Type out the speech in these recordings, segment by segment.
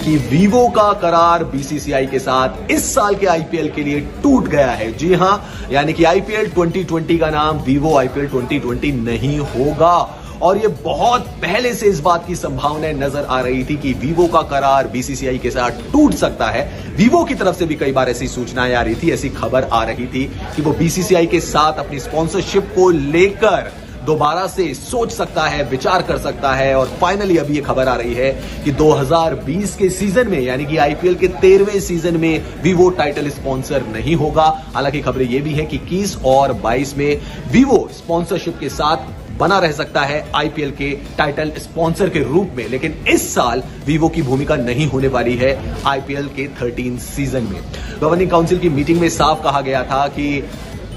कि वीवो का करार बीसीसीआई के साथ इस साल के आईपीएल के लिए टूट गया है। जी हां, यानी कि आईपीएल 2020 का नाम वीवो आईपीएल 2020 नहीं होगा। और ये बहुत पहले से इस बात की संभावना नजर आ रही थी कि वीवो का करार बीसीसीआई के साथ टूट सकता है। वीवो की तरफ से भी कई बार ऐसी सूचनाएं आ रही थी, ऐसी खबर आ रही थी कि वो बीसीसीआई के साथ अपनी स्पॉन्सरशिप को लेकर दोबारा से सोच सकता है, विचार कर सकता है। और फाइनली अभी ये खबर आ रही है कि 2020 के सीजन में, यानी कि आईपीएल के 13वें सीजन में वीवो टाइटल स्पॉन्सर नहीं होगा। हालांकि खबरें ये भी है कि 21 और 22 में वीवो स्पॉन्सरशिप के साथ बना रह सकता है आईपीएल के टाइटल स्पॉन्सर के रूप में। लेकिन इस साल वीवो की भूमिका नहीं होने वाली है आईपीएल के 13 सीजन में। गवर्निंग काउंसिल की मीटिंग में साफ कहा गया था कि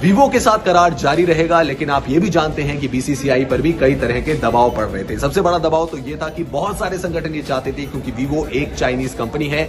वीवो के साथ करार जारी रहेगा, लेकिन आप ये भी जानते हैं कि बीसीसीआई पर भी कई तरह के दबाव पड़ रहे थे। सबसे बड़ा दबाव तो ये था कि बहुत सारे संगठन ये चाहते थे, क्योंकि वीवो एक चाइनीज कंपनी है,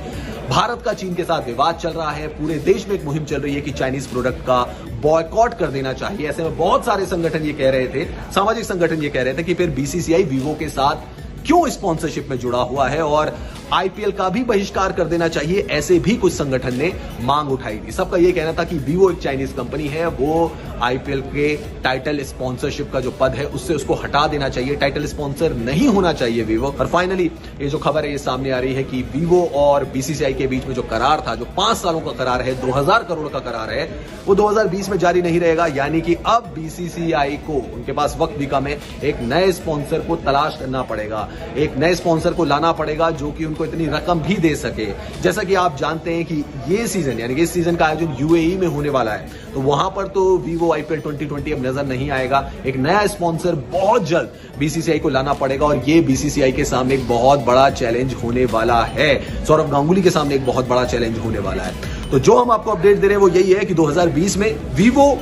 भारत का चीन के साथ विवाद चल रहा है, पूरे देश में एक मुहिम चल रही है कि चाइनीज प्रोडक्ट का बॉयकॉट कर देना चाहिए। ऐसे में बहुत सारे संगठन ये कह रहे थे, सामाजिक संगठन ये कह रहे थे कि फिर बीसीसीआई वीवो के साथ क्यों स्पॉन्सरशिप में जुड़ा हुआ है और आईपीएल का भी बहिष्कार कर देना चाहिए। ऐसे भी कुछ संगठन ने मांग उठाई थी। सबका यह कहना था कि वीवो एक चाइनीज कंपनी है, वो आईपीएल के टाइटल स्पॉन्सरशिप का जो पद है उससे उसको हटा देना चाहिए, टाइटल स्पॉन्सर नहीं होना चाहिए वीवो। और फाइनली ये जो खबर है ये सामने आ रही है कि वीवो और बीसीसीआई के बीच में जो करार था, जो 5 सालों का करार है, 2000 करोड़ का करार है, वो 2020 में जारी नहीं रहेगा। यानी कि अब बीसीसीआई को, उनके पास वक्त भी कम है, एक नए स्पॉन्सर को तलाश करना पड़ेगा, एक नए स्पॉन्सर को लाना पड़ेगा जो कि को इतनी रकम भी दे सके। जैसा कि आप जानते हैं कि ये सीजन, यानी कि इस सीजन का आयोजन यूएई में होने वाला है, तो वहां पर तो वीवो आईपीएल 2020 अब नजर नहीं आएगा। एक नया स्पॉन्सर बहुत जल्द बीसीसीआई को लाना पड़ेगा और ये बीसीसीआई के सामने एक बहुत बड़ा चैलेंज होने वाला है। सौरव गांगुली के सामने एक बहुत बड़ा चैलेंज होने वाला है। तो जो हम आपको अपडेट दे रहे हैं वो यही है कि 2020 में वीवो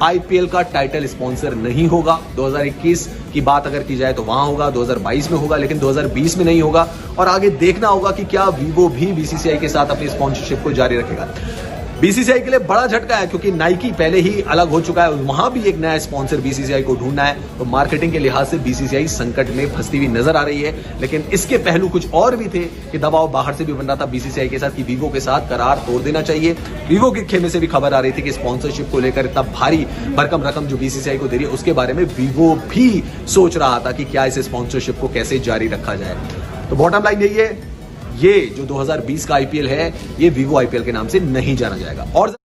आईपीएल का टाइटल स्पॉन्सर नहीं होगा। 2021 की बात अगर की जाए तो वहां होगा, 2022 में होगा, लेकिन 2020 में नहीं होगा। और आगे देखना होगा कि क्या वीवो भी बीसीसीआई के साथ अपनी स्पॉन्सरशिप को जारी रखेगा। बीसीसीआई के लिए बड़ा झटका है, क्योंकि नाइकी पहले ही अलग हो चुका है, वहां भी एक नया स्पॉन्सर बीसीसीआई को ढूंढना है। तो मार्केटिंग के लिहाज से बीसीसीआई संकट में फंसती हुई नजर आ रही है। लेकिन इसके पहलू कुछ और भी थे कि दबाव बाहर से भी बन रहा था बीसीसीआई के साथ कि वीवो के साथ करार तोड़ देना चाहिए। वीवो के खेमे से भी खबर आ रही थी कि स्पॉन्सरशिप को लेकर इतना भारी भरकम रकम जो बीसीसीआई को दे रही है, उसके बारे में वीवो भी सोच रहा था कि क्या इस स्पॉन्सरशिप को कैसे जारी रखा जाए। तो बॉटम लाइन यही है, ये जो 2020 का आईपीएल है, ये वीवो आईपीएल के नाम से नहीं जाना जाएगा। और